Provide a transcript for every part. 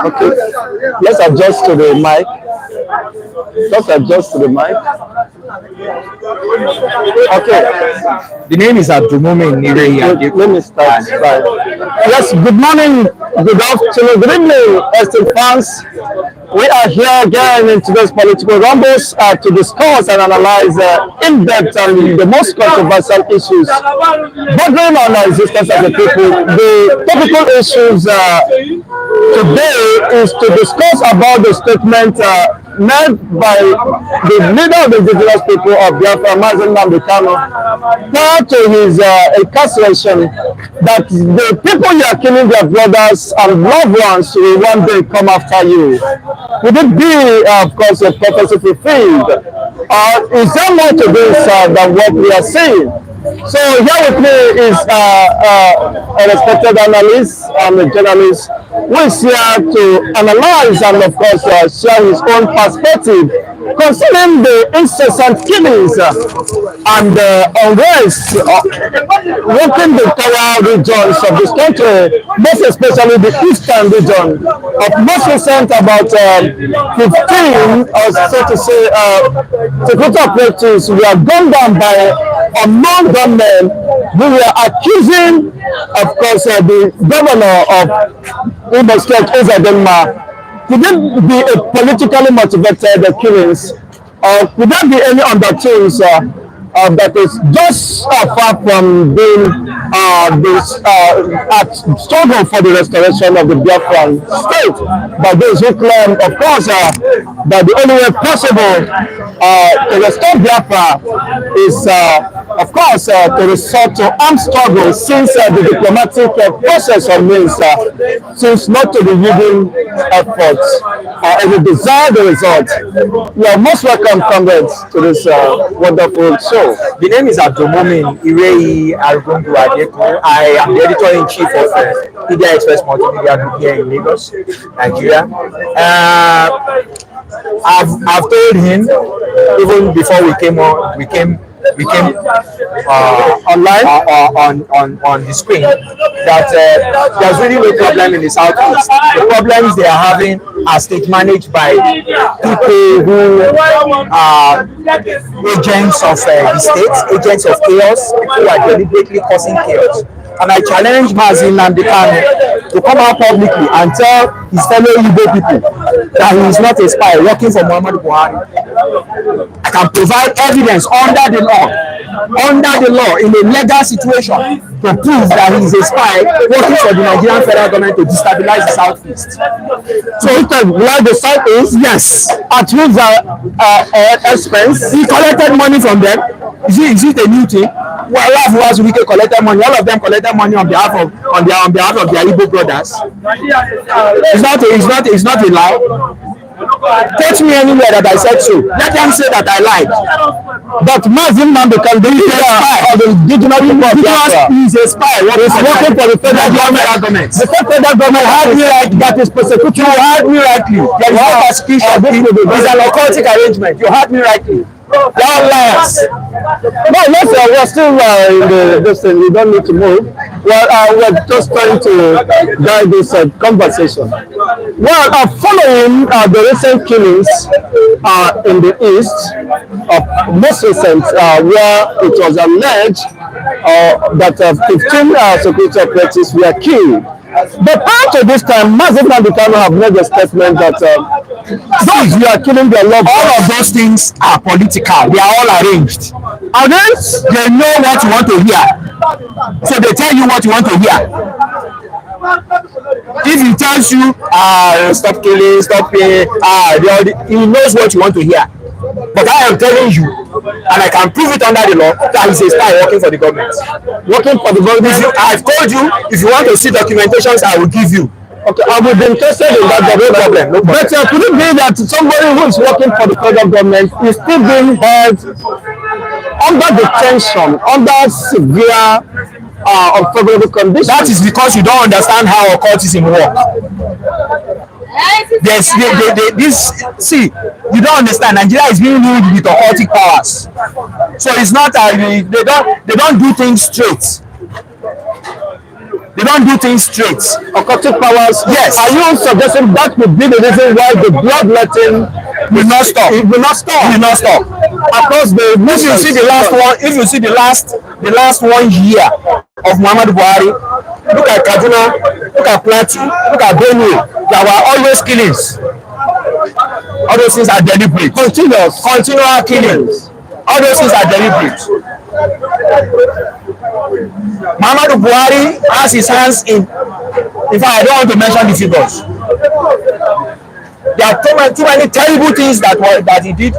Okay, let's adjust to the mic. Let's adjust to the mic. Okay, The name is Abdulmumin Nire. let me start. Right. Yes, good morning, good afternoon, good evening, esteemed fans. We are here again in today's political rumbles to discuss and analyze in depth and the most controversial issues bordering on our existence as a people. The topical issues today is to discuss about the statement made by the leader of the indigenous people of Biafra, MNK, prior to his incarceration, that the people you are killing their brothers and loved ones will one day come after you. Would it be, of course, a prophecy fulfilled? Is there more to this than what we are seeing? So here with me is a respected analyst and a journalist who is here to analyze and, of course, share his own perspective concerning the incessant killings and unrest within the tower regions of this country, most especially the eastern region. Of most recent, about 15, or so to say, security operatives were gunned down by unknown gunmen who were accusing, of course, the governor of Imo State, Uzodinma. Could it be a politically motivated killings, or could there be any undertones that is just far from being this struggle for the restoration of the Biafran state by those who claim, of course, that the only way possible to restore Biafra is, of course, to resort to armed struggle, since the diplomatic process of means seems not to be yielding efforts and the desired result. You are most welcome, comrades, to this wonderful show. The name is Abdulmumin Nire Argungu Adeko. I am the editor-in-chief of Media Express Multimedia Group here in Lagos, Nigeria. I've told him even before we came online on the screen that there's really no problem in the southeast. The problems they are having are state managed by people who are agents of the state, agents of chaos, people who are deliberately causing chaos. And I challenge Mazin Nandekano to come out publicly and tell his fellow Igbo people that he is not a spy working for Muhammadu Buhari. I can provide evidence under the law in a legal situation to prove that he is a spy working for the Nigerian federal government to destabilize the southeast. So he can like the southeast, yes, at his expense. He collected money from them. Is it a new thing? Well, all of us we collected money. All of them collected money on behalf of their Igbo brothers. It's not a lie. Touch me anywhere that I said so. Let them say that I lied. But Mazin Nando can be a spy of the indigenous people of Biafra. He is a spy. He's working for the federal government. The federal government had me right that is persecuting. You had me rightly. There is no persecution. It's an occultic arrangement. You had me rightly. Y'all liars. No, we're still in this thing. We don't need to move. Well, we're just trying to guide this conversation. Well, following the recent killings in the east, most recent, where it was alleged that 15 security operatives were killed. But after this time, Mazin Nandekano have made a statement that those who are killing their loved ones, all of those things are political. They are all arranged. Arranged? They know what you want to hear. So they tell you what you want to hear. If he tells you, stop killing, stop paying, he knows what you want to hear. But I am telling you, and I can prove it under the law, that he's a spy working for the government. Working for the government? I've told you, if you want to see documentations, I will give you. Okay, I would be interested in that. No problem. But could it be that somebody who is working for the federal government is still being held under detention, under severe unfavorable conditions? That is because you don't understand how occultism works. Yes, see, you don't understand. Nigeria is being ruled with occultic powers, so it's not they don't do things straight. They don't do things straight. Occultic powers. Yes. Are you suggesting that could be the reason why the bloodletting Will not stop. It will not stop. Will not stop. Across the If you see the last one, if you see the last 1 year of Muhammadu Buhari, look at Kaduna, look at Plateau, look at Benue. There were always killings. All those things are deliberate. Continual killings. All those things are deliberate. Muhammadu Buhari has his hands in fact, I don't want to mention the figures. There are too many terrible things that he did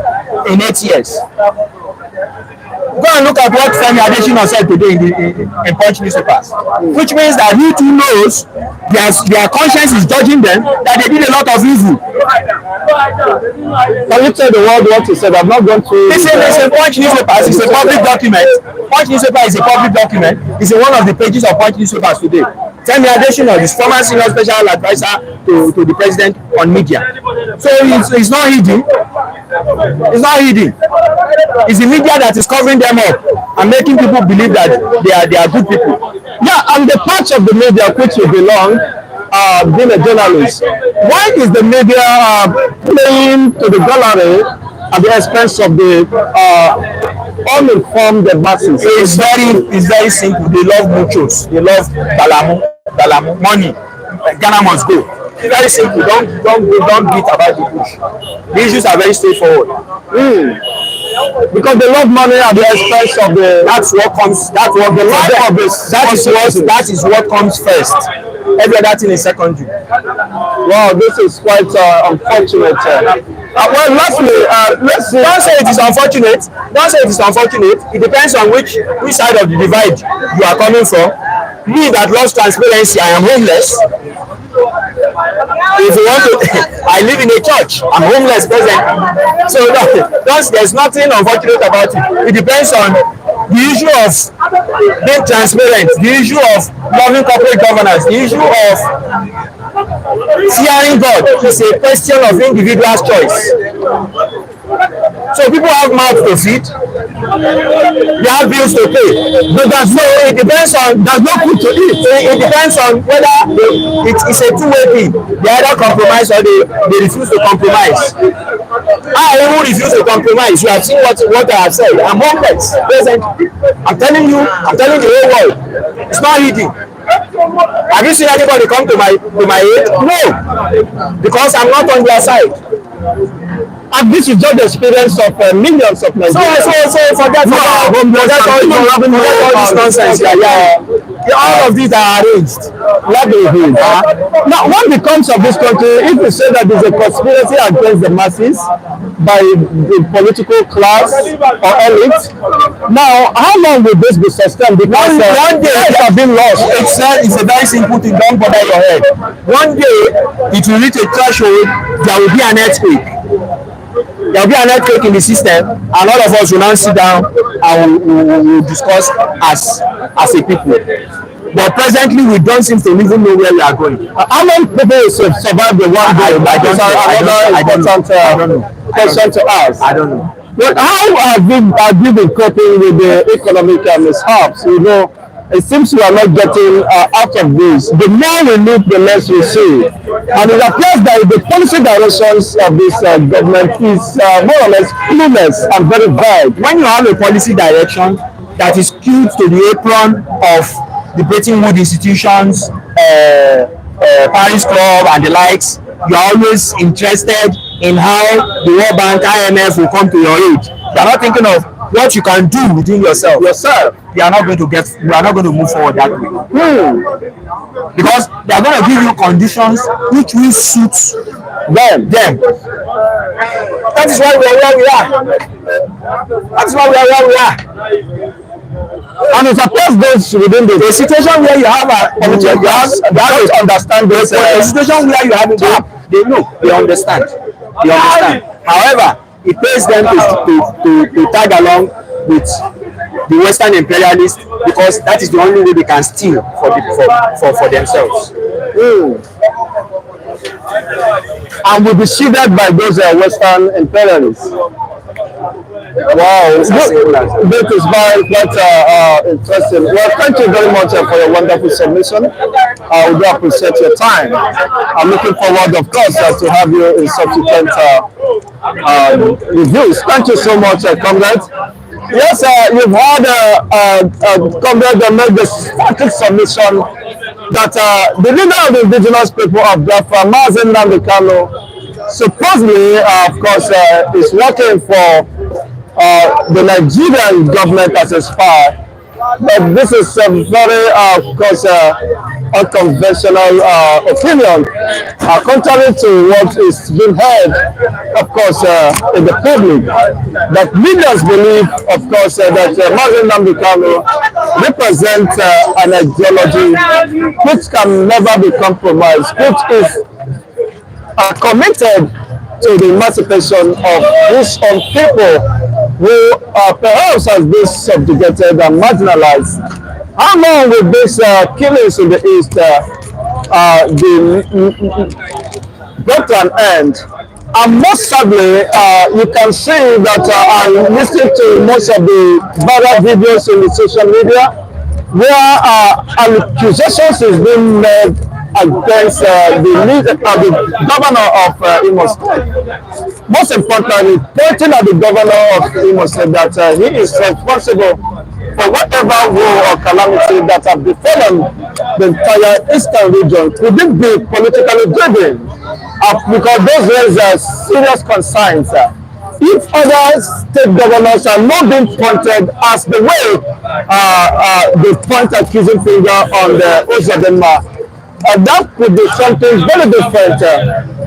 in 8 years. Go and look at what Femi Adesina said today in Punch newspapers, which means that he too knows their conscience is judging them that they did a lot of evil. Can you tell the world what he said? I'm not going to. Listen, Punch newspapers is a public document. Punch newspaper is a public document. It's in one of the pages of Punch newspapers today. Femi Adesina is former senior special advisor to the president on media. So it's not hidden. It's not hidden. It's the media that is covering them up and making people believe that they are good people. Yeah, and the part of the media which you belong, being a journalist, why is the media playing to the gallery at the expense of the uninformed masses? It's very simple. They love muchos. They love balamu, money. Ghana must go. It's very simple. Don't beat about the bush. The issues are very straightforward. Because they love money at the expense of the. That's what comes. That's what the life of this. That is what comes first. Every other thing is secondary. Wow, this is quite unfortunate. Well, lastly, let's see. Don't say it is unfortunate. Don't say it is unfortunate. It depends on which side of the divide you are coming from. Me that loves transparency, I am homeless. If you want to, I live in a church. I'm homeless presently. So there's nothing unfortunate about it. It depends on the issue of being transparent, the issue of loving corporate governance, the issue of fearing God. It's a question of individual's choice. So people have mouths to feed, they have bills to pay. But it depends on, there's no food to eat. It depends on whether it's a two-way thing. They either compromise or they refuse to compromise. I even refuse to compromise. You have seen what I have said. I'm homeless presently. I'm telling the whole world. It's not eating. Have you seen anybody come to my aid? No, because I'm not on their side. And this is just the experience of millions of Nigerians. So forget all this nonsense. All of these are arranged. Now, what becomes of this country if you say that there's a conspiracy against the masses by the political class or elite? Now, how long will this be sustained? Because one day lives have been lost. It's a very simple thing. Don't bother your head. One day it will reach a threshold. There will be an earthquake. There will be an earthquake in the system, and all of us will now sit down and we'll discuss as a people. But presently, we don't seem to even know where we are going. How many people will survive the one day? I don't know. Question to ask. I don't know. But how have you been coping with the economic mishaps? You know, it seems we are not getting out of this. The more we look, the less we see. And it appears that the policy directions of this government is more or less clueless and very vague. When you have a policy direction that is skewed to the apron of the Bretton Woods institutions, Paris Club and the likes, you are always interested in how the World Bank, IMF will come to your aid. You are not thinking of what you can do within yourself. You are not going to move forward that way. Because they are going to give you conditions which will suit them. That is why we are where we are. That is why we are where we are. And it appears those within the situation where you have you have to understand this. The situation where you have they know, they understand. However, it pays them to tag along with the Western imperialists because that is the only way they can steal for themselves. And will be shielded by those Western imperialists. Wow, It's as simple as that. that is very quite interesting. Well, thank you very much for your wonderful submission. We do appreciate your time. I'm looking forward, of course, to have you in subsequent reviews. Thank you so much, comrade. Yes, you've heard comrade make the static submission that the leader of the indigenous people of Biafra, Mazen Nandekano, supposedly, of course, is working for the Nigerian government as a spy. But this is a very, of course, unconventional opinion, contrary to what is being heard, of course, in the public. That leaders believe, of course, that Mazen Namdekano represents an ideology which can never be compromised, which is committed to the emancipation of these own people who perhaps has been subjugated and marginalized. How long will these killings in the East be brought to an end? And most sadly, you can see that I'm listening to most of the viral videos in the social media where accusations is being made against the governor of Imo State. Most importantly, pointing at the governor of Imo State that he is responsible for whatever war or calamity that have befallen the entire eastern region. Could it be politically driven? Because those raise serious concerns. If other state governors are not being pointed as the way they point accusing finger on the Ozadenma, that could be something very different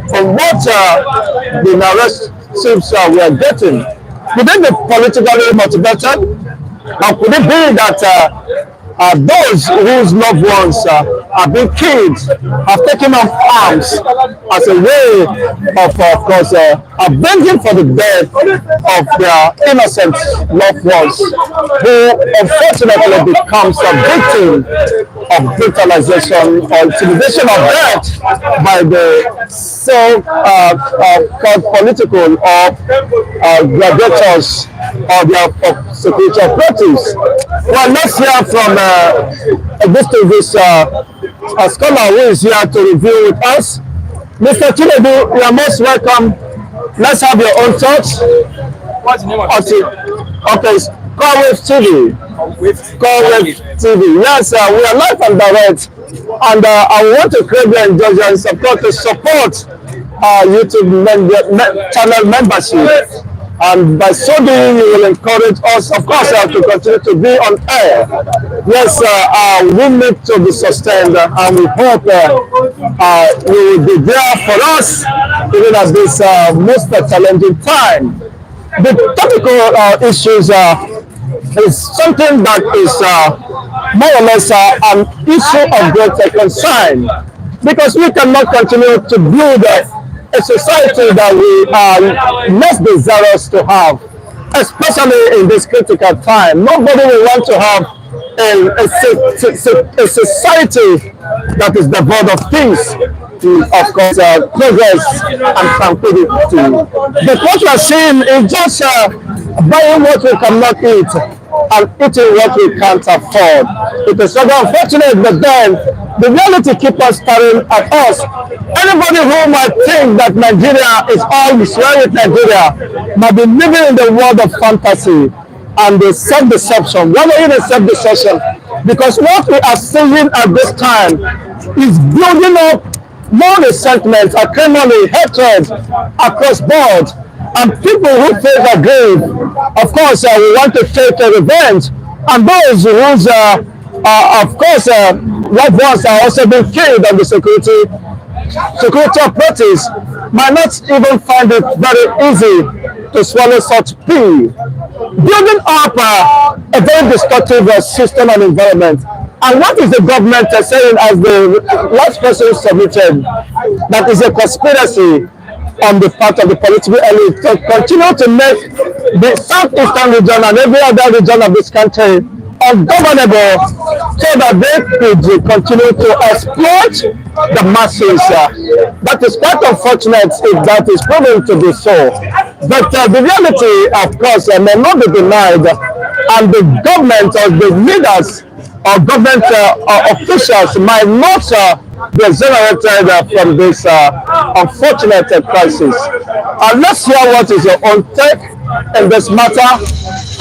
from what the narratives we are getting. Could it be politically motivated? Or could it be that those whose loved ones have been killed have taken up arms as a way of course, avenging for the death of their innocent loved ones, who unfortunately becomes a victim of brutalization or intimidation of death by the so-called political or gladiators or their security operatives. Well, let's hear from this scholar who is here to review with us. Mr. Chinedu, you are most welcome. Let's have your own thoughts. What's the name of it? Okay, Corwave TV. Corwave TV. Yes, we are live and direct. And I want to create the indulgence, of course, to support YouTube channel membership. And by so doing, you will encourage us, of course, to continue to be on air. Yes, we need to be sustained, and we hope you will be there for us, even at this most challenging time. The topical issues is something that is more or less an issue of great concern, because we cannot continue to build a society that we are less desirous to have, especially in this critical time. Nobody will want to have a society that is devoid of peace, of course, progress and tranquility. But what we are seeing is just buying what we cannot eat and eating what we can't afford. It is rather unfortunate, but then the reality keeps on staring at us. Anybody who might think that Nigeria is all well with Nigeria might be living in the world of fantasy and the self-deception. Why are you in self-deception? Because what we are seeing at this time is building up more resentment, acrimony, hatred across board, and people who face a grave, of course, we want to take a revenge, and those whose, of course, loved ones are also being killed on the security operatives might not even find it very easy to swallow such pee. Building up a very destructive system and environment. And what is the government saying, as the last person submitted, that is a conspiracy on the part of the political elite to continue to make the southeastern region and every other region of this country ungovernable, so that they could continue to exploit the masses. That is quite unfortunate if that is proven to be so. But the reality, of course, may not be denied, and the government or the leaders or government officials might not be exonerated from this unfortunate crisis. Let's hear what is your own take in this matter,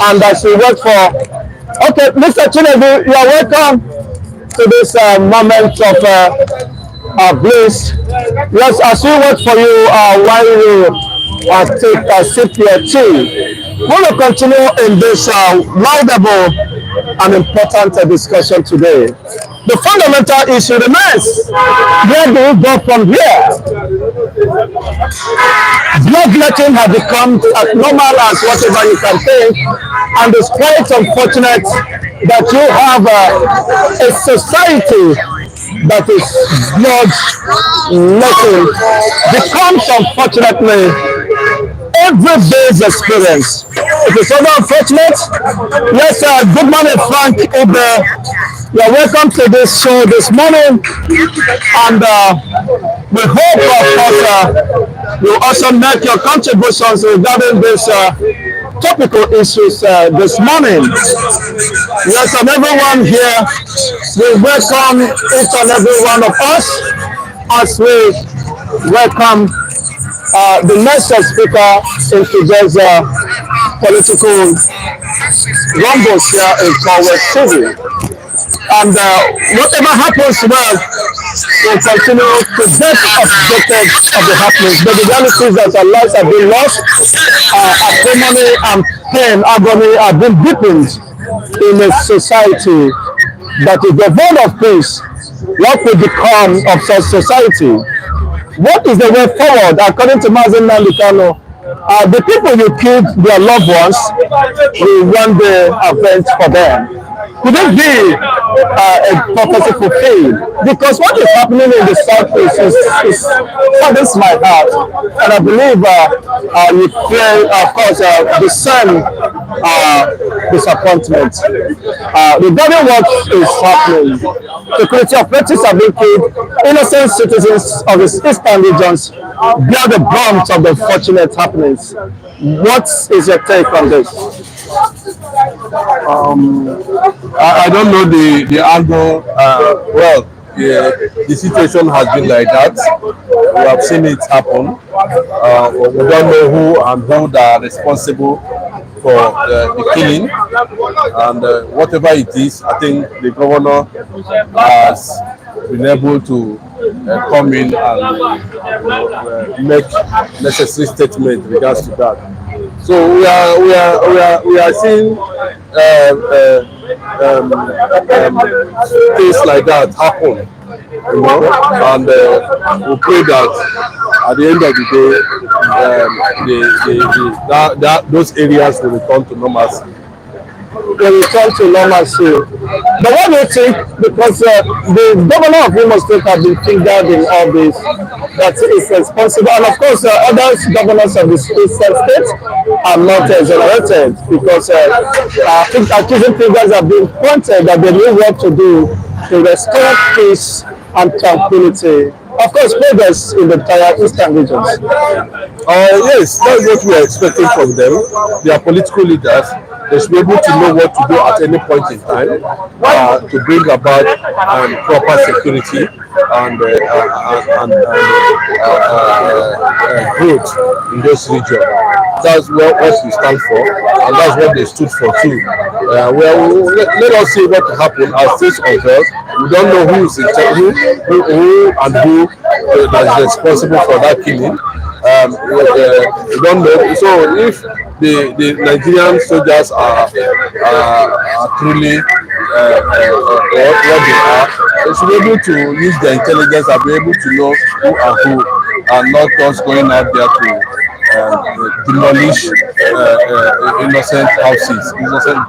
and as we wait for. Okay, Mr. Chinedu, you are welcome to this moment of Bliss. Yes, as we wait for you while you take a sip your tea, we will continue in this laudable and important discussion today. The fundamental issue remains, where do we go from here? Bloodletting has become as normal as whatever you can think, and it's quite unfortunate that you have a society that is bloodletting becomes unfortunately every day's experience. It is so unfortunate. Yes, good morning, Frank. You are welcome to this show this morning, and we hope, of course, you also make your contributions regarding this topical issues this morning. Yes, and everyone here, we welcome each and every one of us as we welcome the next speaker in today's political rumbles here in Conway City. And whatever happens, well, we'll continue to get updated of the happenings. But the reality is that our lives have been lost, acrimony and pain, agony have been deepened in a society that is devoid of peace. What will become of such society? What is the way forward? According to Mazen Nandikano, the people who killed their loved ones will one day avenge for them. Could it be a prophecy fulfilled? Because what is happening in the southeast is saddens my heart, and I believe you feel, of course, the same disappointment regarding what is happening. Security operatives have been killed. Innocent citizens of the eastern regions bear the brunt of the unfortunate happenings. What is your take on this? I don't know the angle. Well, the situation has been like that. We have seen it happen. We don't know who and who that are responsible for the killing. And whatever it is, I think the governor has been able to come in and make necessary statements regards to that. So we are seeing things like that happen, and we pray that at the end of the day, those areas will return to normalcy. Will return to normalcy. But what do you think? Because the governor of Imo State has been fingered in all this, that is responsible, and of course, other governors of the state are not exonerated because I think accusing fingers have been pointed that they know what to do to restore peace and tranquility. Of course, progress in the entire eastern regions. Yes, that's what we are expecting from them. They are political leaders. They should be able to know what to do at any point in time to bring about proper security and growth in this region. That's what we stand for, and that's what they stood for too. Let us see what happened as things unfold. We don't know who is who and who that is responsible for that killing. We don't know. So if the Nigerian soldiers are truly what they are, they should be able to use their intelligence and be able to know who and who, and not just going out there to demolish innocent houses,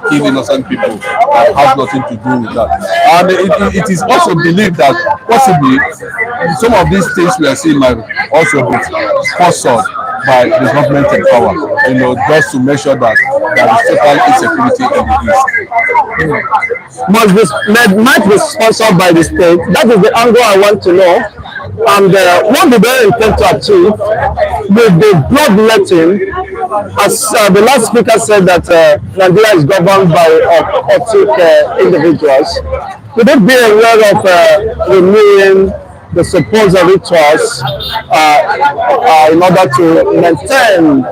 kill innocent people that have nothing to do with that. And it is also believed that possibly some of these things we are seeing might also be sponsored by the government in power, just to make sure that there is total insecurity in the east. Might be sponsored by the state. That is the angle I want to know. And what do they intend to achieve with the bloodletting? As the last speaker said that Nigeria is governed by occultic individuals. Would they be aware of renewing the supposed rituals in order to maintain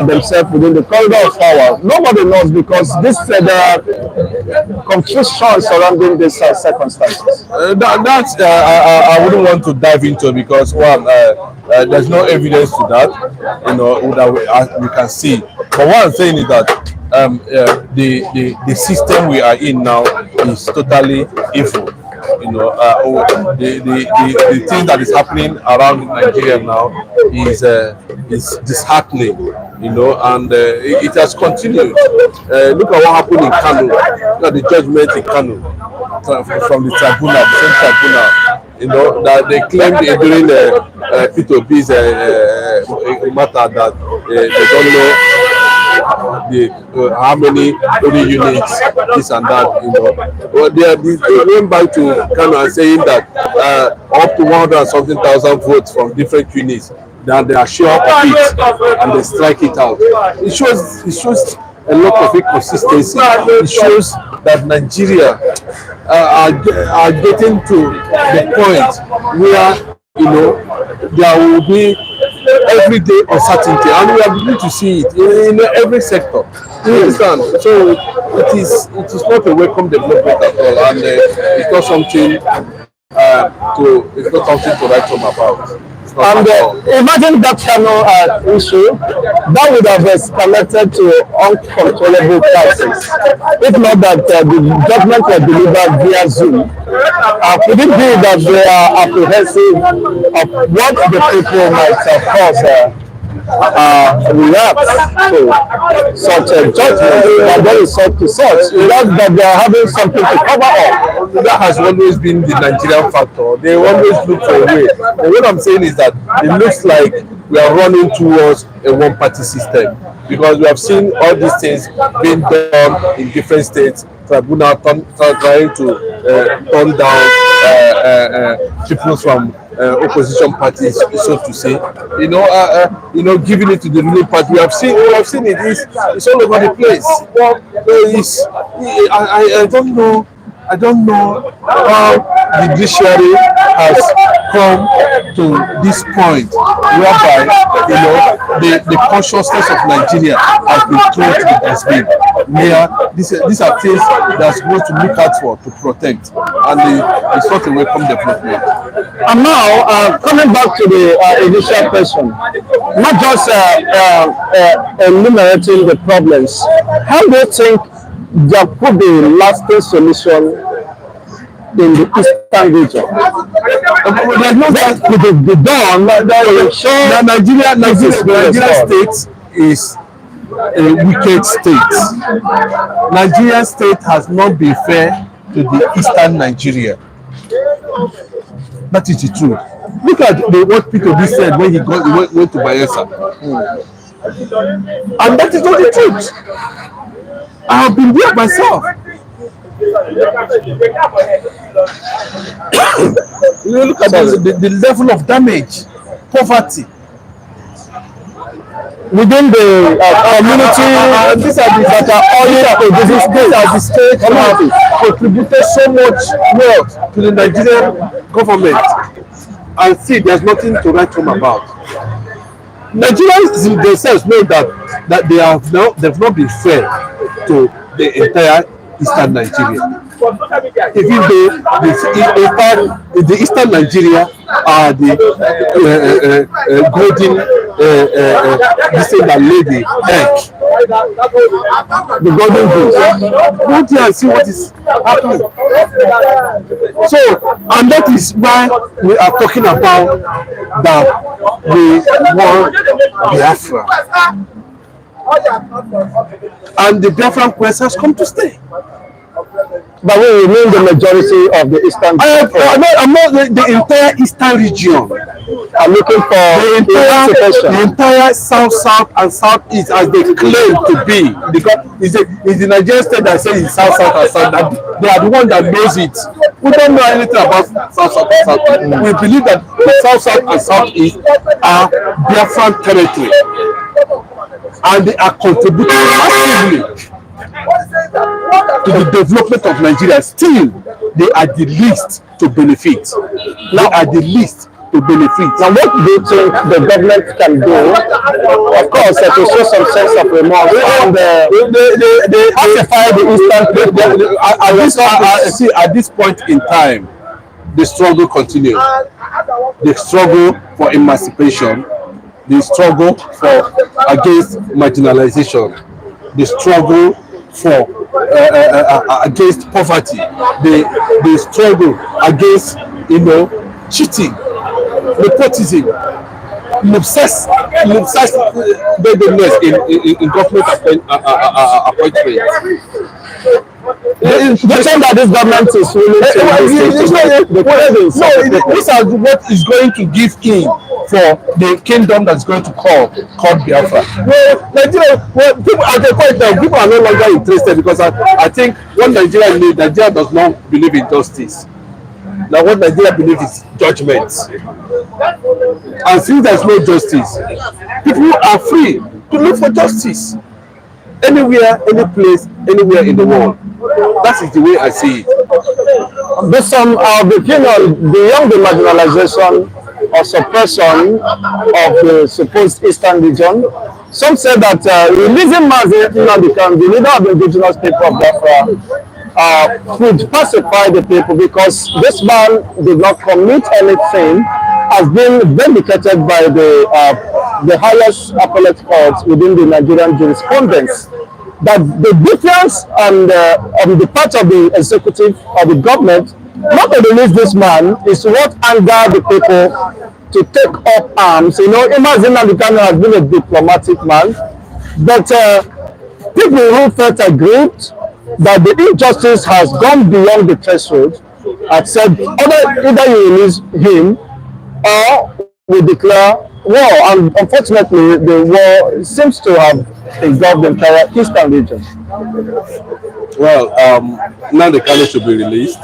themselves within the corridor of power? Nobody knows because there are confusion surrounding these circumstances. I wouldn't want to dive into because one, there's no evidence to that, that we can see. But what I'm saying is that the system we are in now is totally evil. The thing that is happening around Nigeria now is disheartening, and it has continued. Look at what happened in Kano. Look at the judgment in Kano from the tribunal, the same tribunal. That they claimed during P2B's matter that they don't know how many only units, this and that, Well, they went back to Kano and saying that up to 100 and something thousand votes from different units, that they are sure of it, and they strike it out. It shows a lot of inconsistency. It shows that Nigeria are getting to the point where there will be everyday uncertainty, and we are beginning to see it in every sector. You understand? So it is not a welcome development at all, and it's not something to write home about. And imagine that Kano issue that would have escalated to uncontrollable crisis. If not that the judgment was delivered via Zoom, could it be that they are apprehensive of what the people might, of course, react to such a judgment that they resort to such? That they are having something to cover up. That has always been the Nigerian factor. They always look for a way. And what I'm saying is that it looks like we are running towards a one-party system, because we have seen all these things being done in different states. Tribunal trying to turn down people from opposition parties, so to say, giving it to the ruling party. We have seen it. It's all over the place. I don't know how the judiciary has come to this point whereby the consciousness of Nigeria has been thrown to the dustbin. These are things that's supposed to look out for, to protect, and it's not a welcome development. And now, coming back to the initial question, not just enumerating the problems, how do you think there could be a lasting solution in the eastern region? There's no that could be done. Nigeria state is a wicked state. Nigeria state has not been fair to the eastern Nigeria. That is the truth. Look at what P2B said when he went to Biafra. And that is not the truth. I have been there myself. Look at the level of damage, poverty within the community. These are the states that have contributed so much wealth to the Nigerian government, and see, there's nothing to write home about. Nigerians themselves know that they've not been fair to the entire eastern Nigeria. Even though the eastern Nigeria are the golden this thing that lay the egg, the golden goose. Go there and see what is happening. So, and that is why we are talking about that we want Biafra. And the Biafran quest has come to stay. But we remain the majority of the eastern. I'm not the entire eastern region. I'm looking for the entire south and southeast, as they claim to be, because it's the Nigerian state that says it's south and south. That they are the one that knows it. We don't know anything about South South and South East. We believe that the South South and South East are Biafran territory, and they are contributing massively to the development of Nigeria. Still, they are the least to benefit. They are the least to benefit. Now, what do you think the government can do? Of course, to show some sense of remorse and they pacify the Eastern people. See, at this point in time, the struggle continues. The struggle for emancipation, the struggle for against marginalization, the struggle for against poverty, the struggle against cheating, nepotism, obsessed in government appointment. The thing that this government is willing to these are what is going to give in for the kingdom that's going to called Biafra. Well, Nigeria, people at the point now, people are no longer interested because I think what Nigeria needs, Nigeria does not believe in justice. Now what Nigeria believes is judgment. And since there's no justice, people are free to look for justice anywhere, any place, anywhere in the world. That is the way I see it. Based on our opinion, beyond the marginalization or suppression of the supposed Eastern region, some say that releasing Mazi Nnamdi Kanu, the leader of the indigenous people of Biafra, could pacify the people because this man did not commit anything, has been vindicated by the highest appellate court within the Nigerian jurisprudence. That the difference on the part of the executive or the government not to release this man is what angered the people to take up arms. Imagine Nnamdi Kanu has been a diplomatic man, but people who felt aggrieved that the injustice has gone beyond the threshold had said either you release him or we declare war. And unfortunately, the war seems to have engulfed the entire Eastern region. Well, Nnamdi Kanu should be released.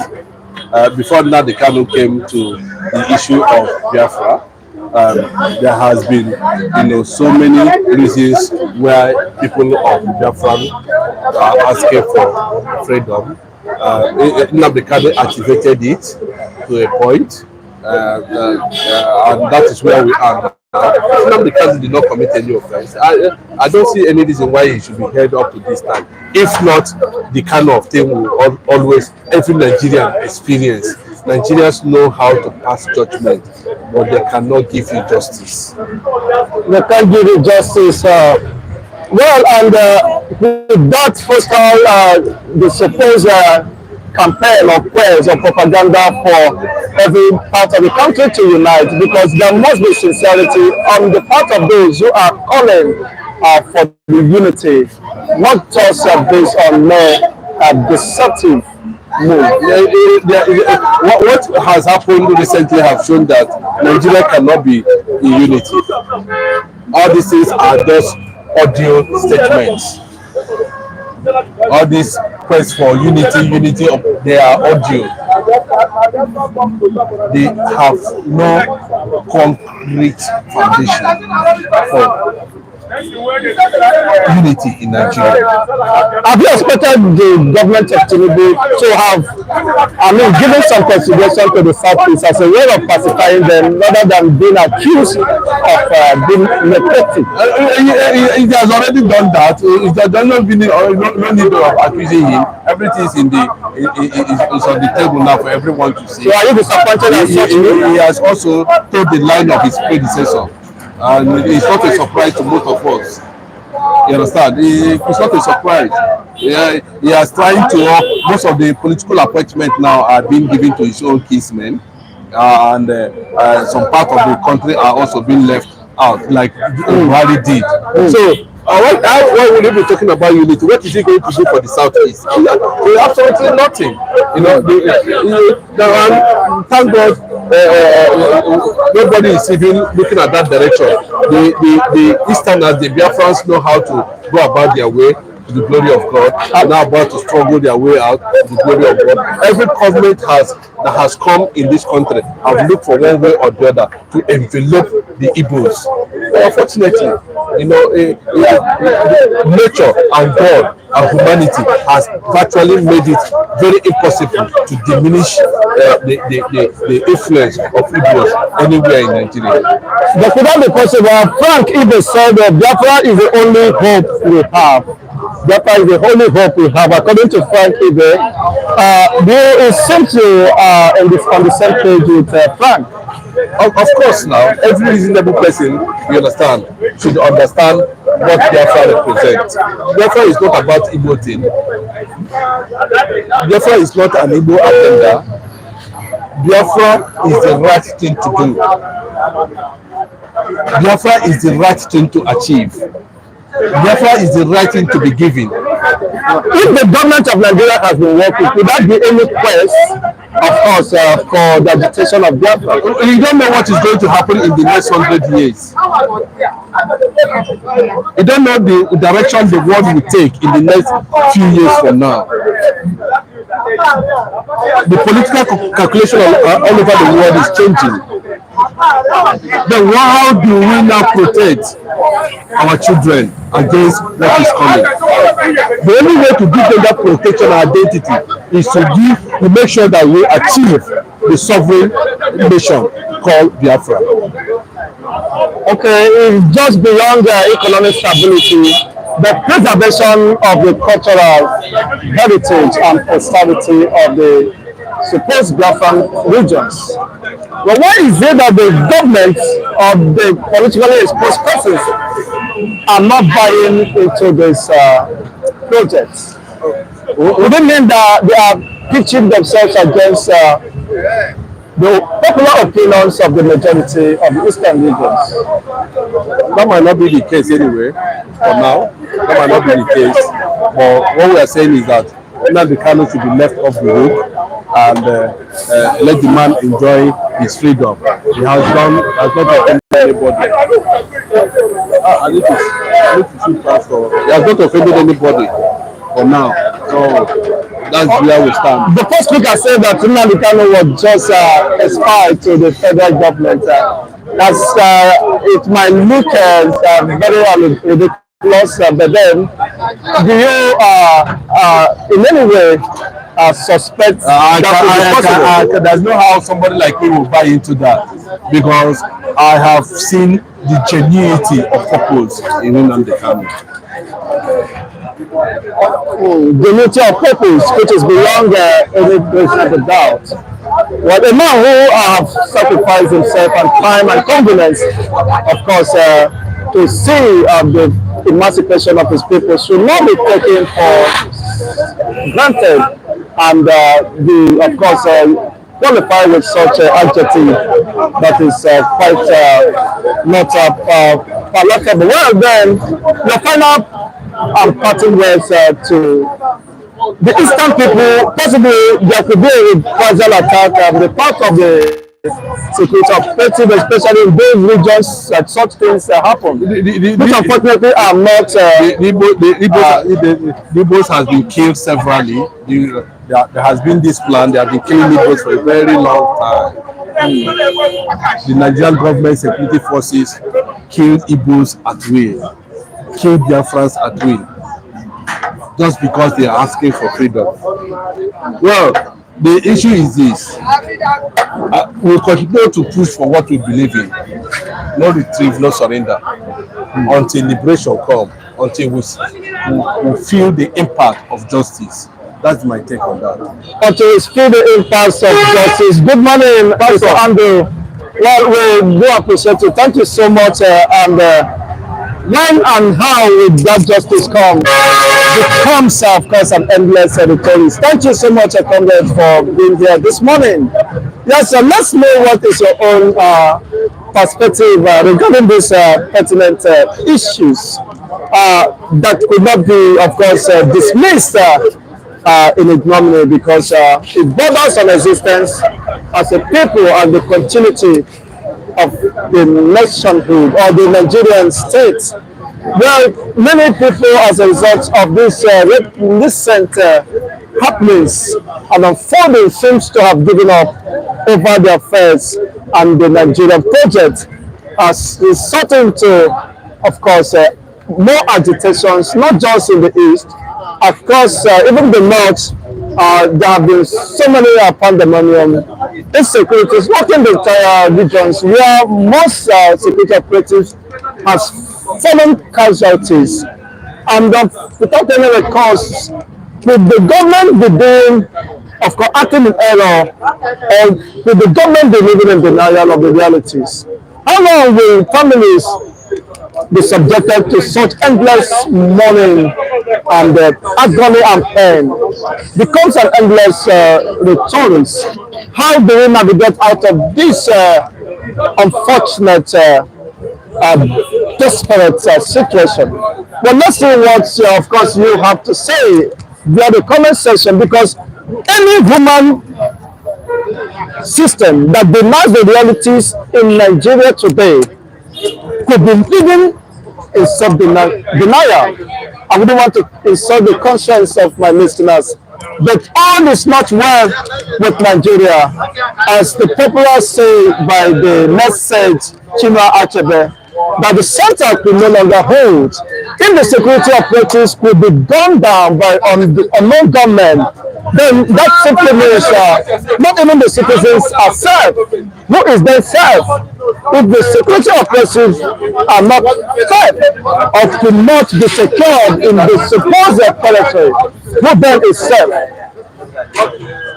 Before Nnamdi Kanu came to the issue of Biafra, there has been, so many reasons why people of Biafra are asking for freedom. Nnamdi Kanu activated it to a point, and that is where we are. Nnamdi Kanu did not commit any offense. I don't see any reason why he should be held up to this time. If not, the kind of thing will always every Nigerian experience. Nigerians know how to pass judgment, but they cannot give you justice. They can't give you justice. Well, and with that, first of all, the supposed campaign or prayers or propaganda for every part of the country to unite, because there must be sincerity on the part of those who are calling for the unity, not just based on more deceptive move. What has happened recently have shown that Nigeria cannot be in unity. All these things are just audio statements. All these quest for unity, they are audio. They have no concrete foundation for unity in Nigeria. Have you expected the government of Tinubu to have, given some consideration to the Southeast as a way of pacifying them rather than being accused of being nepotic? He has already done that. There's no need of accusing him. Everything is on the table now for everyone to see. So are you disappointed? He has also told the line of his predecessor. And it's not a surprise to most of us. You understand? It's not a surprise. He has trying to. Most of the political appointments now are being given to his own kinsmen, and some part of the country are also being left out, like Buhari did. So, why would he be talking about unity? What is he going to do for the Southeast? Absolutely nothing. Thank God. Nobody is even looking at that direction. The Easterners, the Biafrans know how to go about their way to to the glory of God, are now about to struggle their way out to the glory of God. Every government that has come in this country have looked for one way or the other to envelop the Igbos. Unfortunately, you know, nature and God and humanity has virtually made it very impossible to diminish the influence of Igbos anywhere in Nigeria. But could that be possible? Frank Ibe said that Biafra is the only hope we have. Biafra is the only hope we have, according to Frank Ibe. It seems to on the same page with Frank. Of course, now every reasonable person, you understand, should understand what Biafra represents. Biafra is not about Igbo thing. Biafra is not an Igbo agenda. Biafra is the right thing to do. Biafra is the right thing to achieve. Biafra is the right thing to be given. If the government of Nigeria has been working, could that be any quest, of course, for the agitation of Biafra? You don't know what is going to happen in the next 100 years. You don't know the direction the world will take in the next few years from now. The political calculation all over the world is changing. Then how do we now protect our children against what is coming? The only way to give them that protection and identity is to make sure that we achieve the sovereign nation called Biafra. Okay, it's just beyond economic stability, the preservation of the cultural heritage and prosperity of the supposed Biafran regions. But why is it that the government of the politically exposed persons are not buying into this project? Would it mean that they are pitching themselves against the popular opinions of the majority of the eastern regions? That might not be the case anyway, for now. That might not be the case. But what we are saying is that Nnamdi Kanu should be left off the hook and let the man enjoy his freedom. He has not offended anybody. I need to shoot pastor. He has not offended anybody for now. So that's where we stand. The first speaker said that Nnamdi Kanu was just a spy to the federal government. It might look very ridiculous, but then do you in any way suspect that there's no how somebody like me will buy into that, because I have seen the genuinity of purpose in Nnamdi Kanu. The nature of purpose, which is beyond any question of a doubt. Well, a man who have sacrificed himself and time and confidence, of course, to see the emancipation of his people should not be taken for granted, and of course, qualify with such an adjective that is quite not palatable. Well, then, your final parting words to the eastern people. Possibly there could be a reprisal attack on the part of the security operative, especially in those regions that such things happen. Which unfortunately are not. The Igbos has been killed severally. There has been this plan. They have been killing Igbos for a very long time. The Nigerian government security forces killed Igbos at will, killed Biafrans at will, just because they are asking for freedom. Well, the issue is this: we continue to push for what we believe in. No retrieve, no surrender, until liberation comes, until we feel the impact of justice. That's my take on that. Until we feel the impact of justice. Good morning, Pastor Andrew. Well, we do appreciate you. Thank you so much. When and how will that justice come? Becomes, of course, an endless territories. Thank you so much, comrade, for being here this morning. Yes, let's know what is your own perspective regarding these pertinent issues that could not be, of course, dismissed in ignominy, because it borders on existence as a people and the continuity of the nationhood or the Nigerian state Well, many people, as a result of this recent happenings and unfolding, seems to have given up over the affairs and the Nigerian project, as resulting to, of course, more agitations, not just in the east, of course, even the north. There have been so many pandemonium insecurities working the entire regions where most security operatives has fallen casualties. And without any recourse, will the government be doing, of course, acting in error, or will the government be living in denial of the realities? How long will families be subjected to such endless mourning and agony and pain? Becomes an endless rhetoric. How do we navigate out of this unfortunate, desperate situation? Well, let's see what, of course, you have to say via the comment section, because any human system that denies the realities in Nigeria today could be living in self-denial. I wouldn't want to insult the conscience of my listeners, but all is not well with Nigeria, as the popular say by the message Chinua Achebe, that the center could no longer hold. If the security operatives could be gunned down by unknown gunmen, then that simply means not even the citizens are safe. Who is then safe? If the security operatives are not safe or could not be secured in the supposed territory, who then is safe?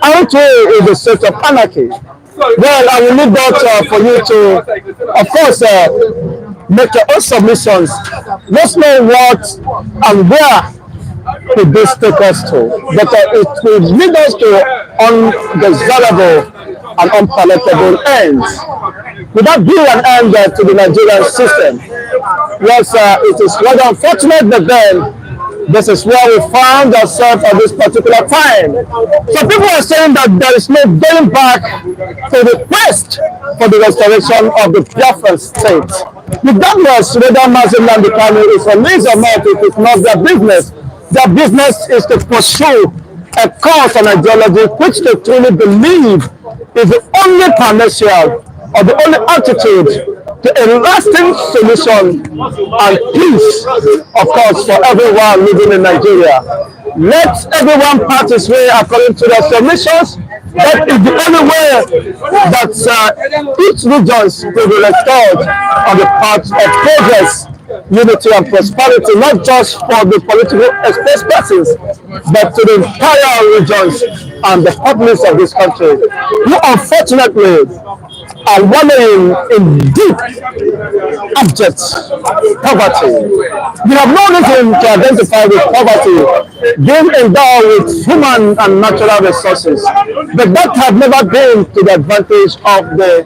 Aren't we in the state of anarchy? Well, I will leave that for you to, of course, make your own submissions. Let's know what and where could this take us to. But it will lead us to undesirable and unpalatable ends. Would that be an end to the Nigerian system? Yes, it is rather unfortunate, but then this is where we found ourselves at this particular time. So people are saying that there is no going back to the quest for the restoration of the Biafra state. Regardless whether Muslim and the family is released or not, it is not their business. Their business is to pursue a cause and ideology which they truly believe is the only panacea or the only attitude to a lasting solution and peace, of course, for everyone living in Nigeria. Let everyone part his way according to their submissions. That is the only way that each region will be restored on the path of progress, unity and prosperity, not just for the political express persons, but to the entire regions and the populace of this country, who unfortunately are wallowing in deep, abject poverty. We have no reason to identify with poverty, being endowed with human and natural resources, but that had never been to the advantage of the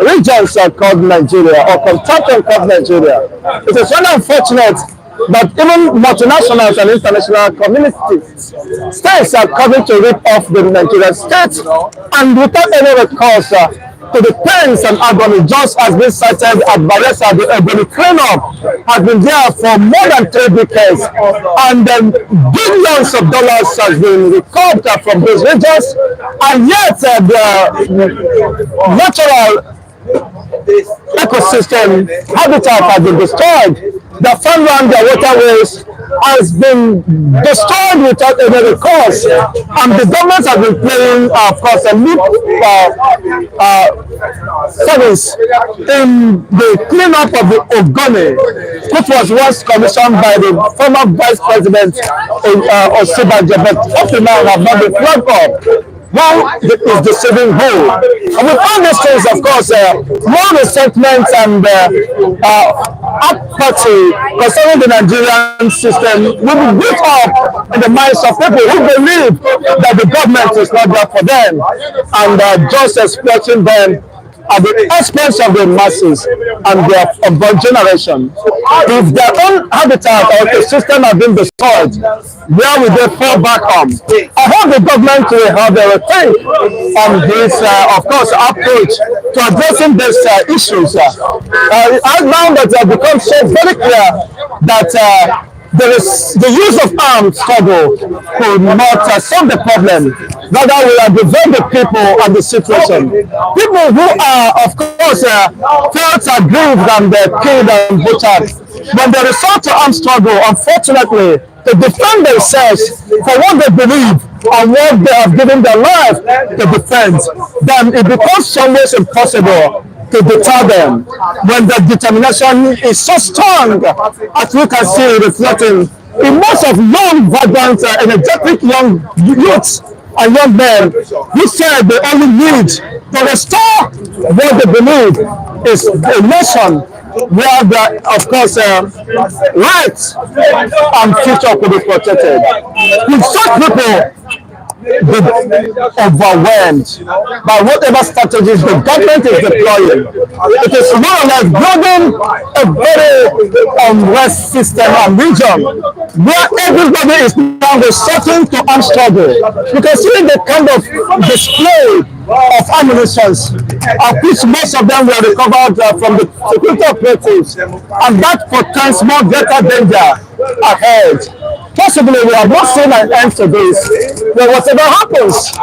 regions called Nigeria, or contracting called Nigeria. It is very unfortunate that even multinationals and international communities, states are coming to rip off the Nigerian state, and without any recourse to the pains and agony, just as been cited at Bayelsa. The urban cleanup has been there for more than 3 decades, and billions of dollars has been recovered from those regions, and yet the natural ecosystem habitat has been destroyed. The farmland, the waterways has been destroyed without any recourse, and the government has been playing, of course, a leap service in the cleanup of the Ogoni, which was once commissioned by the former Vice President Osibajo, but up to now have not been flagged up. Now is the saving whole. And with all these things, of course, more resentment and apathy concerning the Nigerian system will be built up in the minds of people who believe that the government is not there for them and just exploiting them at the expense of the masses and their unborn generation. If their own habitat or ecosystem have been destroyed, where will they fall back on? I hope the government will have a rethink on this, of course, approach to addressing these issues. Now that it has become so very clear that there is the use of armed struggle could not solve the problem. Rather, we aggravate the people and the situation. People who are, of course, felt aggrieved and killed and butchered. When they resort to armed struggle, unfortunately, to defend themselves for what they believe and what they have given their life to defend, then it becomes always impossible to deter them when the determination is so strong, as we can see reflecting in most of young, vibrant, energetic young youths and young men who said they only need to restore what they believe is a nation where the, of course, rights and future could be protected. With such people, be overwhelmed by whatever strategies the government is deploying. It is more or less building a very unrest system and region where everybody is now resorting to armed struggle. You can see the kind of display of ammunition, of which most of them were recovered from the security operatives, and that portends more greater danger ahead. Possibly we have not seen an end to this, but whatever happens,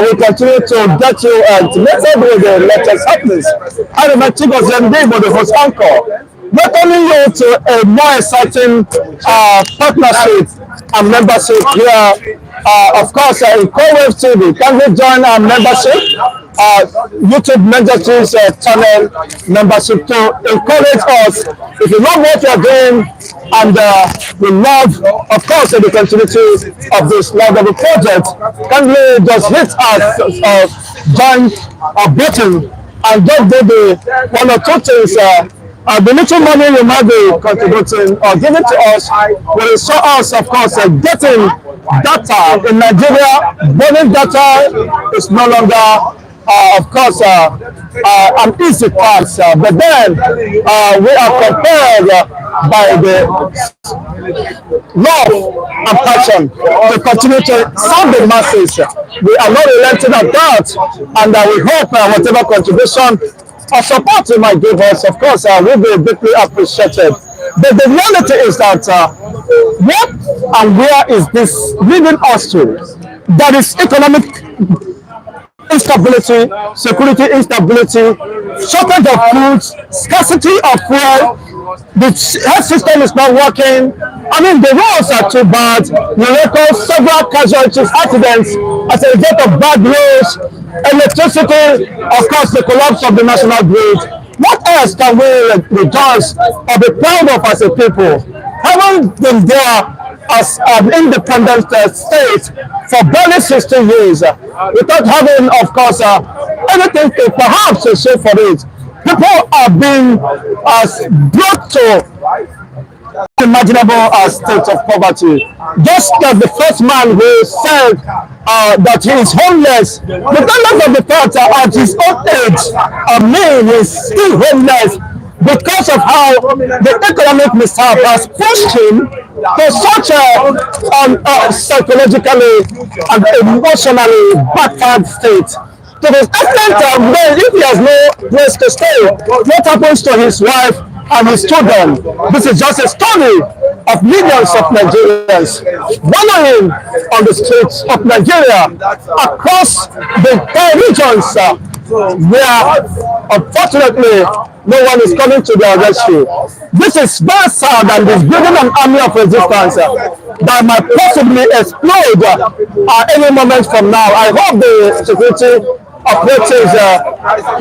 we continue to get you intimated with the latest happenings. I remember Chicos MD, but the host anchor, welcoming you to a more exciting partnership and membership here. Of course, in Co-Wave TV, can we join our membership? YouTube membership channel membership to encourage us. If you love what we are doing and we love, of course, the continuity of this laudable project, can we just hit us join our button and just do the one or two things. The little money you might be contributing or giving to us will show us, of course, getting data in Nigeria. Burning data is no longer, of course, an easy task, but then we are compelled by the love and passion to continue to serve the masses. We are not relenting at that, and we hope whatever contribution or support you might give us, of course, will be deeply appreciated. But the reality is that what and where is this leading us to? That is economic instability, security instability, shortage of food, scarcity of fuel. The health system is not working. I mean, the roads are too bad. You record several casualties, accidents as a result of bad roads, electricity, of course, the collapse of the national grid. What else can we rejoice or be proud of as a people? Haven't been there as an independent state for barely 60 years without having, of course, anything to perhaps show for it. People are being brought to unimaginable state of poverty. Just like the first man who said that he is homeless, regardless of the fact that at his old age, he is still homeless because of how the economic mishap has pushed him to such a psychologically and emotionally battered state. To the extent that if he has no place to stay, what happens to his wife and his children? This is just a story of millions of Nigerians wandering on the streets of Nigeria across the regions where, unfortunately, no one is coming to their rescue. This is very sad, and is building an army of resistance that might possibly explode any moment from now. I hope the security operatives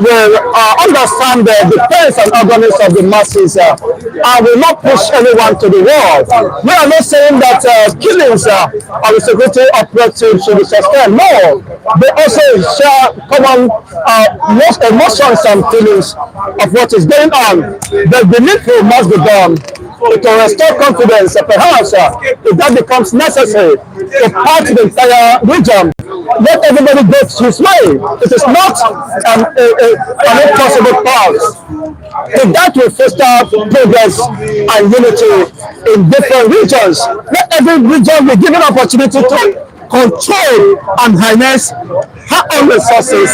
will understand the defense and organize of the masses and will not push anyone to the wall. We are not saying that killings of the security operatives should be sustained. No, they also share common emotions and feelings of what is going on. The needful must be done to restore confidence, perhaps if that becomes necessary, to part the entire region. Let everybody go his way. It is not an impossible task. If that will foster progress and unity in different regions, let every region be given opportunity to control and harness her own resources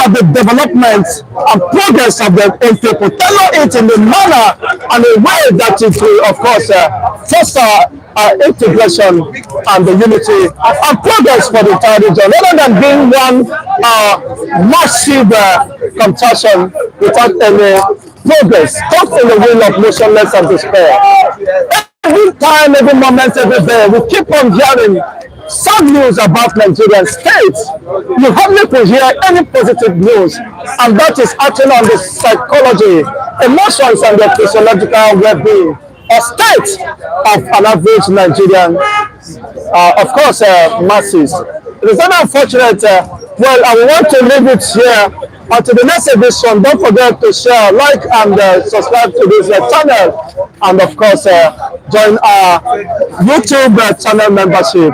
of the development and progress of their own people, tailor it in a manner and a way that it will, of course, foster integration and the unity and progress for the entire region, rather than being one massive contraction without any progress, stuck in the wheel of motionless and despair. Every time, every moment, every day, we keep on hearing sad news about Nigerian states. You hardly could hear any positive news, and that is acting on the psychology, emotions, and the physiological well-being or state of an average Nigerian, of course, masses. It is very unfortunate. Well, I want to leave it here. Until the next edition, don't forget to share, like, and subscribe to this channel. And of course, join our YouTube channel membership.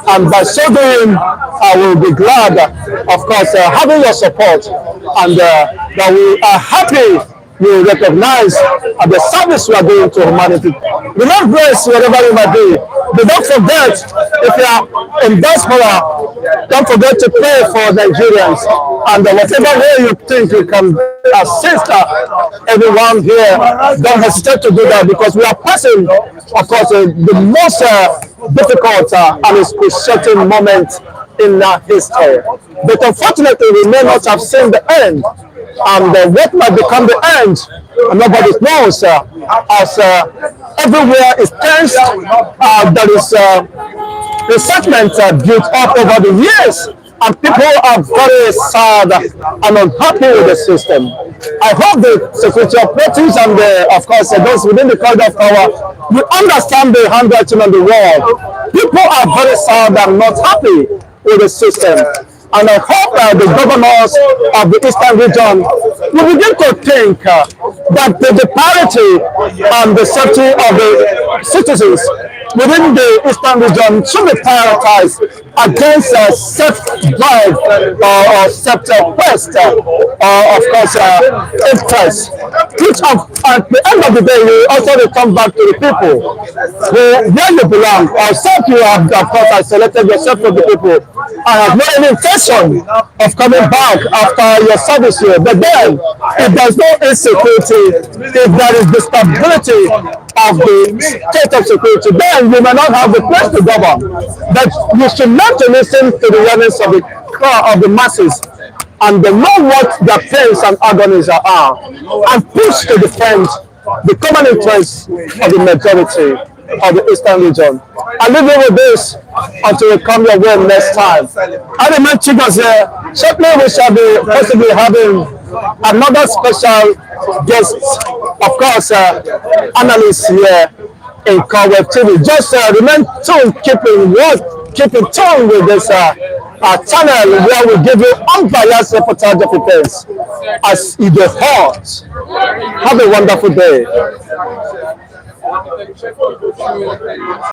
And by so doing, I will be glad, of course, having your support. And that we are happy you recognize the service we are doing to humanity. The Lord bless wherever you might be. But don't forget, if you are in diaspora, don't forget to pray for Nigerians. And whatever way you think you can assist everyone here, don't hesitate to do that, because we are passing, of course, the most difficult and excruciating moment in history. But unfortunately, we may not have seen the end. And what might become the end, nobody knows. As everywhere is tense, there is resentment built up over the years, and people are very sad and unhappy with the system. I hope the security operatives and of course those within the corridor of power will understand the handwriting on the wall. People are very sad and not happy with the system. And I hope the governors of the Eastern region will begin to think that the parity and the safety of the citizens within the Eastern region should be prioritized against self-drive or self-quest, of course, interest. Which at the end of the day, you also return back to the people where you belong. Or self, you have, of course, isolated yourself from the people. I have no any intention of coming back after your service here. But then, if there's no insecurity, if there is the stability of the state of security, then you may not have the place to govern. But you should not listen to the yearnings of the masses, and they know what their pains and agonies are, and push to defend the common interests of the majority of the Eastern region. I leave you with this until we come your way next time. I remain Chigos here. Shortly we shall be possibly having another special guest, of course, analyst here in Conweb TV. Just remain tuned, keep in tune with this channel, where we give you unbiased reportage of events as it is hot. Have a wonderful day.